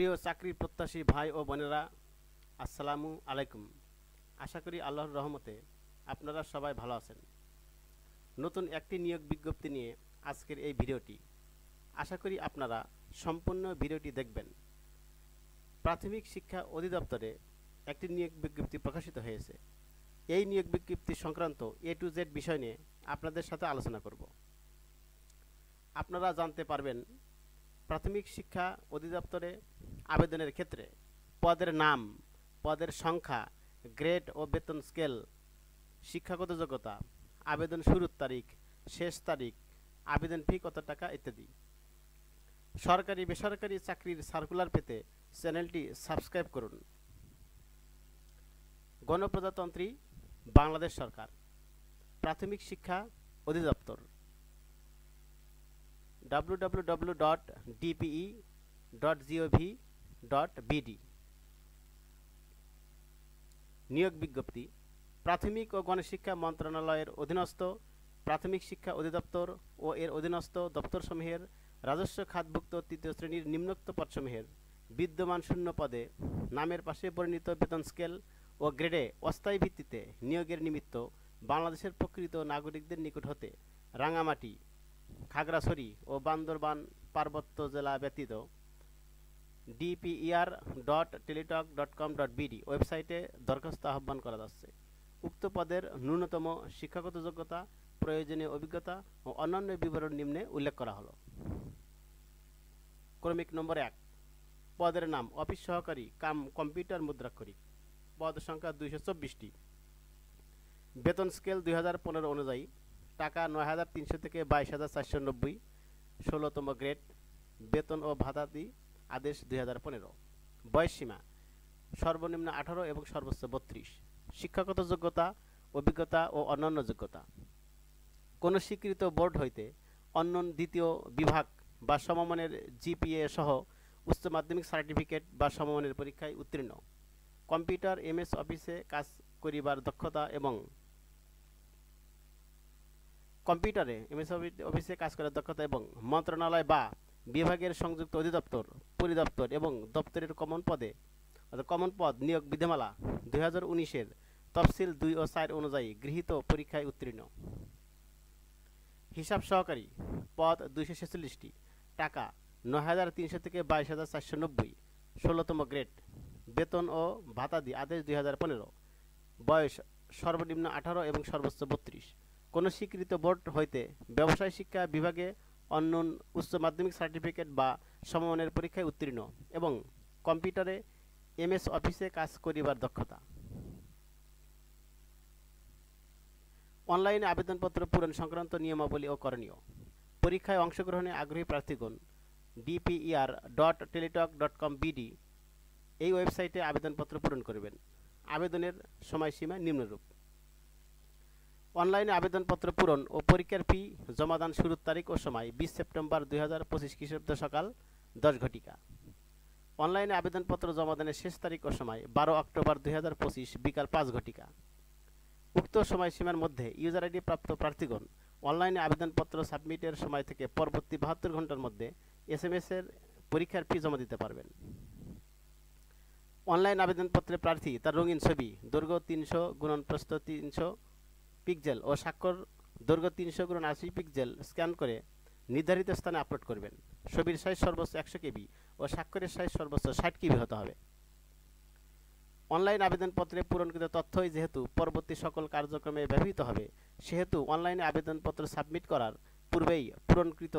প্রিয় চাকরি প্রত্যাশী ভাই ও বোনেরা, আসসালামু আলাইকুম। আশা করি আল্লাহর রহমতে আপনারা সবাই ভালো আছেন। নতুন একটি নিয়োগ বিজ্ঞপ্তি নিয়ে আজকের এই ভিডিওটি। আশা করি আপনারা সম্পূর্ণ ভিডিওটি দেখবেন। প্রাথমিক শিক্ষা অধিদপ্তরে একটি নিয়োগ বিজ্ঞপ্তি প্রকাশিত হয়েছে। এই নিয়োগ বিজ্ঞপ্তি সংক্রান্ত A to Z বিষয় নিয়ে আপনাদের সাথে আলোচনা করব। আপনারা জানতে পারবেন প্রাথমিক শিক্ষা অধিদপ্তরে আবেদনের ক্ষেত্রে পদের নাম, পদের সংখ্যা, গ্রেড ও বেতন স্কেল, শিক্ষাগত যোগ্যতা, আবেদন শুরুর তারিখ, শেষ তারিখ, আবেদন ফি কত টাকা ইত্যাদি। সরকারি বেসরকারি চাকরির সার্কুলার পেতে চ্যানেলটি সাবস্ক্রাইব করুন। গণপ্রজাতন্ত্রী বাংলাদেশ সরকার, প্রাথমিক শিক্ষা অধিদপ্তর, www.dpe.gov.bd। নিয়োগ বিজ্ঞপ্তি। প্রাথমিক ও গণশিক্ষা মন্ত্রণালয়ের অধীনস্থ প্রাথমিক শিক্ষা অধিদপ্তর ও এর অধীনস্থ দপ্তরসমূহের রাজস্ব খাতভুক্ত তৃতীয় শ্রেণীর নিম্নোক্ত পদসমূহের বিদ্যমান শূন্য পদে নামের পাশে বর্ণিত বেতন স্কেল ও গ্রেডে অস্থায়ী ভিত্তিতে নিয়োগের নিমিত্ত বাংলাদেশের প্রকৃত নাগরিকদের নিকট হতে রাঙামাটি, খাগড়াছড়ি ও বান্দরবান পার্বত্য জেলা ব্যতীত dper.teletalk.com.bd ওয়েবসাইটে দরখাস্ত আহ্বান করা যাচ্ছে। উক্ত পদের ন্যূনতম শিক্ষাগত যোগ্যতা, প্রয়োজনীয় অভিজ্ঞতা ও অন্যান্য বিবরণ নিম্নে উল্লেখ করা হলো। ক্রমিক নম্বর 1, পদের নাম অফিস সহকারী কাম কম্পিউটার মুদ্রাক্ষরিক, পদ সংখ্যা 224টি। বেতন স্কেল 2015 অনুযায়ী টাকা 9,300 থেকে 22,490, 16তম গ্রেড, বেতন ও ভাতাদি আদেশ 2015। বয়সসীমা সর্বনিম্ন 18 এবং সর্বোচ্চ 32। শিক্ষাগত যোগ্যতা, অভিজ্ঞতা ও অন্যান্য যোগ্যতা। কোন স্বীকৃত বোর্ড হইতে অন্য দ্বিতীয় বিভাগ বা সমমানের GPA সহ উচ্চ মাধ্যমিক সার্টিফিকেট বা সমমানের পরীক্ষায় উত্তীর্ণ, কম্পিউটার MS অফিসে কাজ করিবার দক্ষতা এবং কম্পিউটারে MS অফিসে কাজ করার দক্ষতা এবং মন্ত্রণালয় বা বিভাগের সংযুক্ত অধিদপ্তর, পরিদপ্তর এবং দপ্তরের কমন পদ নিয়োগ বিধিমালা 2019-এর তফসিল 2 ও 4 অনুযায়ী গৃহীত পরীক্ষায় উত্তীর্ণ। হিসাব সহকারী পদ 246টি, টাকা 9,300 থেকে 22,490, 16তম গ্রেড, বেতন ও ভাতাদি আদেশ 2015। বয়স সর্বনিম্ন 18 এবং সর্বোচ্চ 32। কোন স্বীকৃত বোর্ড হইতে ব্যবসায় শিক্ষা বিভাগে অন্য উচ্চ মাধ্যমিক সার্টিফিকেট বা সমমানের পরীক্ষায় উত্তীর্ণ এবং কম্পিউটারে MS অফিসে কাজ করিবার দক্ষতা। অনলাইনে আবেদনপত্র পূরণ সংক্রান্ত নিয়মাবলী ও করণীয়। পরীক্ষায় অংশগ্রহণে আগ্রহী প্রার্থীগণ dper.teletalk.com.bd এই ওয়েবসাইটে আবেদনপত্র পূরণ করবেন। আবেদনের সময়সীমা নিম্নরূপ। অনলাইনে আবেদনপত্র পূরণ ও পরীক্ষার ফি জমাদান শুরুর তারিখ ও সময় 20 সেপ্টেম্বর 2025 খ্রিস্টাব্দ সকাল 10 ঘটিকা। অনলাইনে আবেদনপত্র জমাদানের শেষ তারিখ ও সময় 12 অক্টোবর 2025 বিকাল 5 ঘটিকা। উক্ত সময়সীমার মধ্যে ইউজার আইডি প্রাপ্ত প্রার্থীগণ অনলাইনে আবেদনপত্র সাবমিটের সময় থেকে পরবর্তী 72 ঘন্টার মধ্যে SMS এর পরীক্ষার ফি জমা দিতে পারবেন। অনলাইন আবেদনপত্রে প্রার্থী তার রঙিন ছবি দৈর্ঘ্য 300 × প্রস্থ 300 পিক্সেল ও স্বাক্ষর দৈর্ঘ্য 300 × 80 পিক্সেল স্ক্যান করে নির্ধারিত স্থানে আপলোড করবেন। ছবির সাইজ সর্বোচ্চ 100 KB ও স্বাক্ষরের সাইজ সর্বোচ্চ 60 KB হতে হবে। অনলাইন আবেদনপত্রে পূরণকৃত তথ্যই যেহেতু পরবর্তী সকল কার্যক্রমে ব্যবহৃত হবে, সেহেতু অনলাইনে আবেদনপত্র সাবমিট করার পূর্বেই পূরণকৃত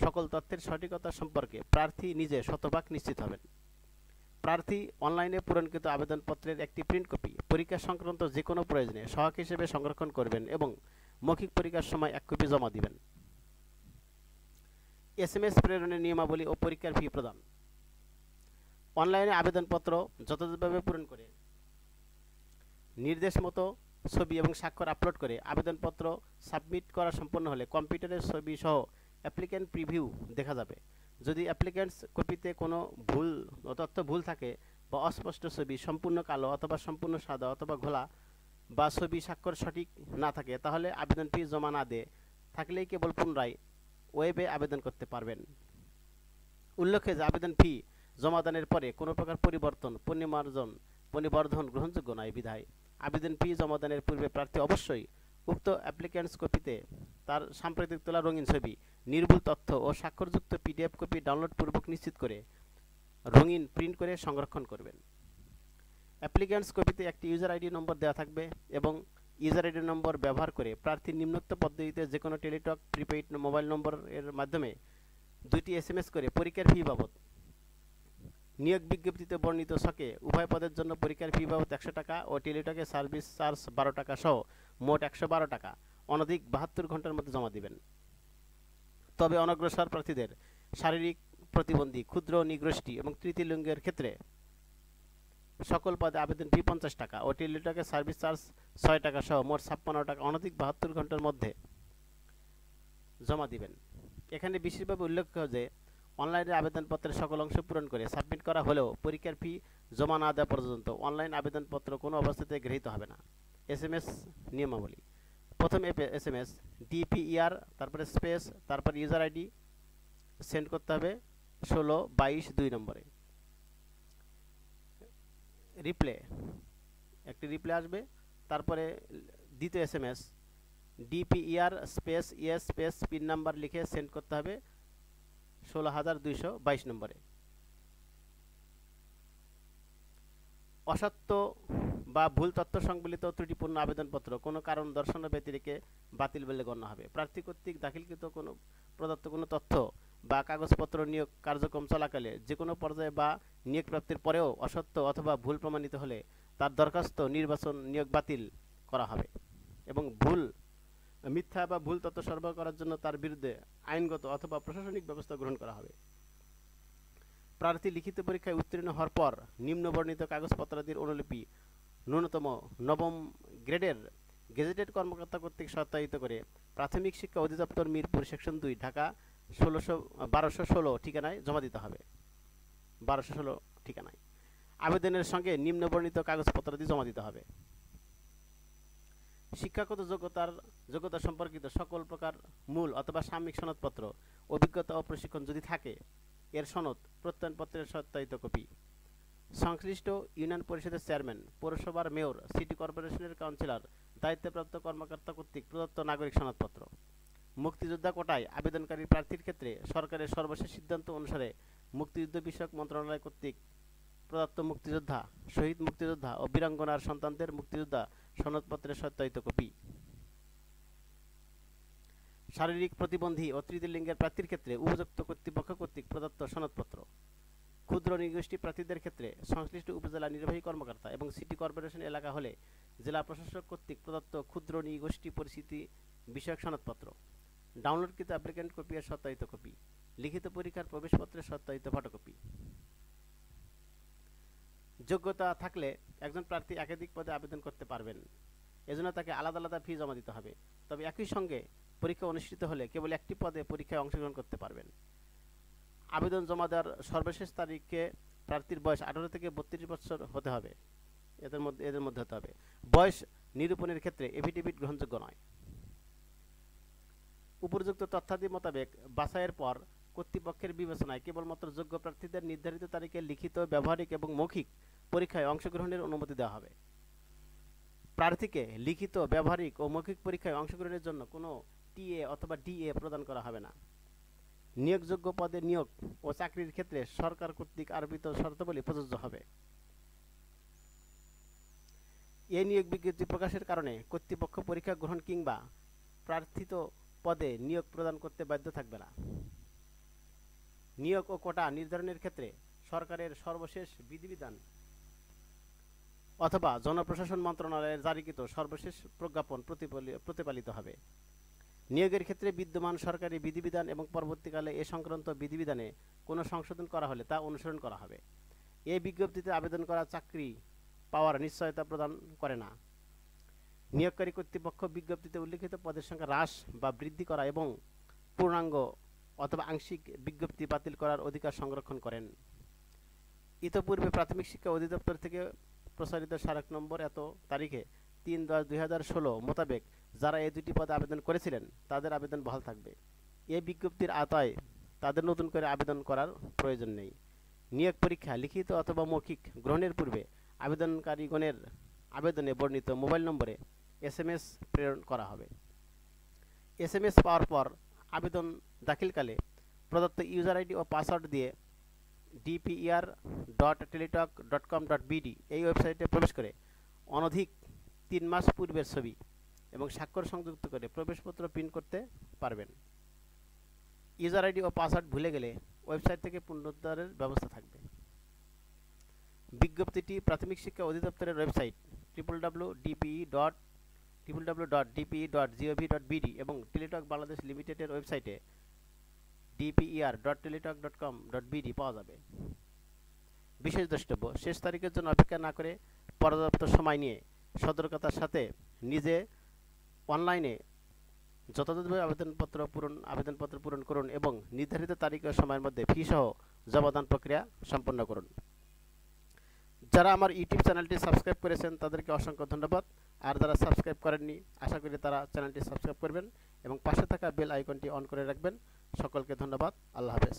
সকল তথ্যের সঠিকতা সম্পর্কে প্রার্থী নিজে শতভাগ নিশ্চিত হবেন। প্রার্থী অনলাইনে পূরণকৃত আবেদনপত্রের একটি প্রিন্ট কপি পরীক্ষা সংক্রান্ত যে কোনো প্রয়োজনে সহায়ক হিসেবে সংরক্ষণ করবেন এবং মৌখিক পরীক্ষার সময় 1 কপি জমা দিবেন। SMS প্রেরণের নিয়মাবলী ও পরীক্ষার ফি প্রদান। অনলাইনে আবেদনপত্র যথাযথভাবে পূরণ করে নির্দেশ মতো ছবি এবং স্বাক্ষর আপলোড করে আবেদনপত্র সাবমিট করা সম্পন্ন হলে কম্পিউটারের ছবি সহ অ্যাপ্লিক্যান্ট প্রিভিউ দেখা যাবে। যদি অ্যাপ্লিক্যান্টস কপিতে কোনো তথ্য ভুল থাকে বা অস্পষ্ট ছবি, সম্পূর্ণ কালো অথবা সম্পূর্ণ সাদা অথবা ঘোলা বা ছবি স্বাক্ষর সঠিক না থাকে, তাহলে আবেদন ফি জমা না দিয়ে থাকলেই কেবল পুনরায় ওয়েবে আবেদন করতে পারবেন। উল্লেখ্য যে আবেদন ফি জমাদানের পরে কোনো প্রকার পরিবর্ধন গ্রহণযোগ্য নয় বিধায় আবেদন ফি জমাদানের পূর্বে প্রার্থী অবশ্যই উক্ত অ্যাপ্লিক্যান্টস কপিতে তার সাম্প্রতিক তোলা রঙিন ছবি, নির্ভুল তথ্য ও স্বাক্ষরযুক্ত PDF কপি ডাউনলোড পূর্বক নিশ্চিত করে রঙিন প্রিন্ট করে সংরক্ষণ করবেন। অ্যাপ্লিক্যান্টস কপিতে একটি ইউজার আইডি নম্বর দেওয়া থাকবে এবং ইউজার আইডি নম্বর ব্যবহার করে প্রার্থী নিম্নোক্ত পদ্ধতিতে যে কোনো টেলিটক প্রিপেইড মোবাইল নম্বরের মাধ্যমে 2টি SMS করে পরীক্ষার ফি বাবদ নিয়োগ বিজ্ঞপ্তিতে বর্ণিত ছকে উভয় পদের জন্য পরীক্ষার ফি বাবদ 100 টাকা ও টেলিটকে সার্ভিস চার্জ 12 টাকা সহ মোট 112 টাকা অনধিক 72 ঘন্টার মধ্যে জমা দিবেন। তবে অনগ্রসর প্রার্থীদের, শারীরিক প্রতিবন্ধী, ক্ষুদ্র নিগোষ্ঠী এবং তৃতীয় লিঙ্গের ক্ষেত্রে সকল পদে আবেদন ফি 50 টাকা ও টেলিটকে সার্ভিস চার্জ 6 টাকা সহ মোট 56 টাকা অনধিক 72 ঘন্টার মধ্যে জমা দিবেন। এখানে বিশেষভাবে উল্লেখ্য যে অনলাইনে আবেদনপত্রের সকল অংশ পূরণ করে সাবমিট করা হলেও পরীক্ষার ফি জমা না দেওয়া পর্যন্ত অনলাইন আবেদনপত্র কোনো অবস্থাতে গৃহীত হবে না। SMS নিয়মাবলী। প্রথম SMS DPER, তারপরে স্পেস, তারপর ইউজার আইডি সেন্ড করতে হবে 1622 নম্বরে। একটি রিপ্লে আসবে, তারপরে দ্বিতীয় SMS DPER space yes space pin number লিখে সেন্ড করতে হবে 16222 নম্বরে। অসত্য বা ভুল তথ্য সংবলিত ত্রুটিপূর্ণ আবেদনপত্র কোনো কারণ দর্শানো ব্যতিরেকে বাতিল বলে গণ্য হবে। প্রার্থী কর্তৃক দাখিলকৃত প্রদত্ত কোনো তথ্য বা কাগজপত্র নিয়োগ কার্যক্রম চলাকালে যে কোনো পর্যায়ে বা নিয়োগ প্রাপ্তির পরেও অসত্য অথবা ভুল প্রমাণিত হলে তার দরখাস্ত নিয়োগ বাতিল করা হবে এবং মিথ্যা বা ভুল তথ্য সরবরাহ করার জন্য তার বিরুদ্ধে আইনগত অথবা প্রশাসনিক ব্যবস্থা গ্রহণ করা হবে। প্রার্থী লিখিত পরীক্ষায় উত্তীর্ণ হওয়ার পর নিম্নবর্ণিত কাগজপত্রাদির অনুলিপি ন্যূনতম 9ম গ্রেডের গেজেটেড কর্মকর্তা কর্তৃক সত্যায়িত করে প্রাথমিক শিক্ষা অধিদপ্তর মিরপুর সেকশন 2 ঢাকা 1216 ঠিকানায় জমা দিতে হবে। 1216 ঠিকানায় আবেদনের সঙ্গে নিম্নবর্ণিত কাগজপত্রাদি জমা দিতে হবে। শিক্ষাগত যোগ্যতা সম্পর্কিত সকল প্রকার মূল অথবা সাময়িক সনদপত্র, অভিজ্ঞতা ও প্রশিক্ষণ যদি থাকে এর সনদ, প্রত্যয়নপত্রের সত্যায়িত কপি, সংশ্লিষ্ট ইউনিয়ন পরিষদের চেয়ারম্যান, পৌরসভার মেয়র, সিটি কর্পোরেশনের কাউন্সিলর, দায়িত্বপ্রাপ্ত কর্মকর্তা কর্তৃক প্রদত্ত নাগরিক সনদপত্র। মুক্তিযোদ্ধা কোটায় আবেদনকারী প্রার্থীর ক্ষেত্রে সরকারের সর্বশেষ সিদ্ধান্ত অনুসারে মুক্তিযুদ্ধ বিষয়ক মন্ত্রণালয় কর্তৃক প্রদত্ত মুক্তিযোদ্ধা, শহীদ মুক্তিযোদ্ধা ও বীরাঙ্গনার সন্তানদের মুক্তিযোদ্ধা সনদপত্রের সত্যায়িত কপি। শারীরিক প্রতিবন্ধী ও তৃতীয় লিঙ্গের প্রার্থীর ক্ষেত্রে উপযুক্ত কর্তৃপক্ষ কর্তৃক প্রদত্ত সনদপত্র। ক্ষুদ্র নিগোষ্ঠী প্রার্থীদের ক্ষেত্রে সংশ্লিষ্ট উপজেলা নির্বাহী কর্মকর্তা এবং সিটি কর্পোরেশন এলাকা হলে জেলা প্রশাসক কর্তৃক প্রদত্ত ক্ষুদ্র নিগোষ্ঠী পরিস্থিতি বিষয়ক সনদপত্র। ডাউনলোডকৃত অ্যাপ্লিক্যান্ট কপি এর সত্যায়িত কপি। লিখিত পরীক্ষার প্রবেশপত্রের সত্যায়িত ফটোকপি। যোগ্যতা থাকলে একজন প্রার্থী একাধিক পদে আবেদন করতে পারবেন, এজন্য তাকে আলাদা আলাদা ফি জমা দিতে হবে। তবে একই সঙ্গে পরীক্ষা অনুষ্ঠিত হলে কেবল একটি পদে পরীক্ষায় অংশগ্রহণ করতে পারবেন। আবেদন জমা দেওয়ার সর্বশেষ তারিখে প্রার্থীর বয়স 18 থেকে 32 বছর হতে হবে, এদের মধ্যে হতে হবে। বয়স নিরূপণের ক্ষেত্রে এফিডেভিট গ্রহণযোগ্য নয়। উপযুক্ত তথ্যাদি মোতাবেক বাছাইয়ের পর কর্তৃপক্ষের বিবেচনায় কেবলমাত্র যোগ্য প্রার্থীদের নির্ধারিত তারিখে লিখিত, ব্যবহারিক এবং মৌখিক পরীক্ষায় অংশগ্রহণের অনুমতি দেওয়া হবে। প্রার্থীকে লিখিত, ব্যবহারিক ও মৌখিক পরীক্ষায় অংশগ্রহণের জন্য কোনো TA অথবা DA প্রদান করা হবে না। নিয়োগযোগ্য পদে নিয়োগ ও চাকরির ক্ষেত্রে সরকার কর্তৃক আরোপিত শর্তাবলী প্রযোজ্য হবে। এই নিয়োগ বিজ্ঞপ্তি প্রকাশের কারণে কর্তৃপক্ষ পরীক্ষা গ্রহণ কিংবা প্রার্থিত পদে নিয়োগ প্রদান করতে বাধ্য থাকবে না। নিয়োগ ও কোটা নির্ধারণের ক্ষেত্রে সরকারের সর্বশেষ বিধিবিধান অথবা জনপ্রশাসন মন্ত্রণালয়ের জারিকৃত সর্বশেষ প্রজ্ঞাপন প্রতিপালিত হবে। নিয়োগের ক্ষেত্রে বিদ্যমান সরকারি বিধিবিধান এবং পরবর্তীকালে এ সংক্রান্ত বিধিবিধানে কোনো সংশোধন করা হলে তা অনুসরণ করা হবে। এই বিজ্ঞপ্তিতে আবেদন করা চাকরি পাওয়ার নিশ্চয়তা প্রদান করে না। নিয়োগকারী কর্তৃপক্ষ বিজ্ঞপ্তিতে উল্লিখিত পদের সংখ্যা হ্রাস বা বৃদ্ধি করা এবং পূর্ণাঙ্গ অথবা আংশিক বিজ্ঞপ্তি বাতিল করার অধিকার সংরক্ষণ করেন। ইতোপূর্বে প্রাথমিক শিক্ষা অধিদপ্তর থেকে প্রসারিত স্মারক নম্বর এত তারিখে 3/10/2016 মোতাবেক যারা এই দুটি পদে আবেদন করেছিলেন তাদের আবেদন বহাল থাকবে। এই বিজ্ঞপ্তির আওতায় তাদের নতুন করে আবেদন করার প্রয়োজন নেই। নিয়োগ পরীক্ষা লিখিত অথবা মৌখিক গ্রহণের পূর্বে আবেদনকারীগণের আবেদনে বর্ণিত মোবাইল নম্বরে SMS প্রেরণ করা হবে। SMS পাওয়ার পর আবেদন দাখিলকালে প্রদত্ত ইউজার আইডি ও পাসওয়ার্ড দিয়ে dper.teletalk.com.bd এই ওয়েবসাইটে প্রবেশ করে অনধিক 3 মাস পূর্বের ছবি এবং স্বাক্ষর সংযুক্ত করে প্রবেশপত্র প্রিন্ট করতে পারবেন। ইউজার আইডি ও পাসওয়ার্ড ভুলে গেলে ওয়েবসাইট থেকে পুনরুদ্ধারের ব্যবস্থা থাকবে। বিজ্ঞপ্তিটি প্রাথমিক শিক্ষা অধিদপ্তরের ওয়েবসাইট www.dpe.gov.bd এবং টেলিটক বাংলাদেশ লিমিটেডের ওয়েবসাইটে dper.teletalk.com.bd পাওয়া যাবে। বিশেষ দ্রষ্টব্য: শেষ তারিখের জন্য অপেক্ষা না করে পর্যাপ্ত সময় নিয়ে সতর্কতার সাথে নিজে অনলাইনে যথাযথভাবে আবেদনপত্র পূরণ করুন এবং নির্ধারিত তারিখ ও সময়ের মধ্যে ফি সহ জমাদান প্রক্রিয়া সম্পন্ন করুন। যারা আমার ইউটিউব চ্যানেলটি সাবস্ক্রাইব করেছেন তাদেরকে অসংখ্য ধন্যবাদ। আর যারা সাবস্ক্রাইব করেননি আশা করি তারা চ্যানেলটি সাবস্ক্রাইব করবেন এবং পাশে থাকা বেল আইকনটি অন করে রাখবেন। সকলকে ধন্যবাদ। আল্লাহ হাফেজ।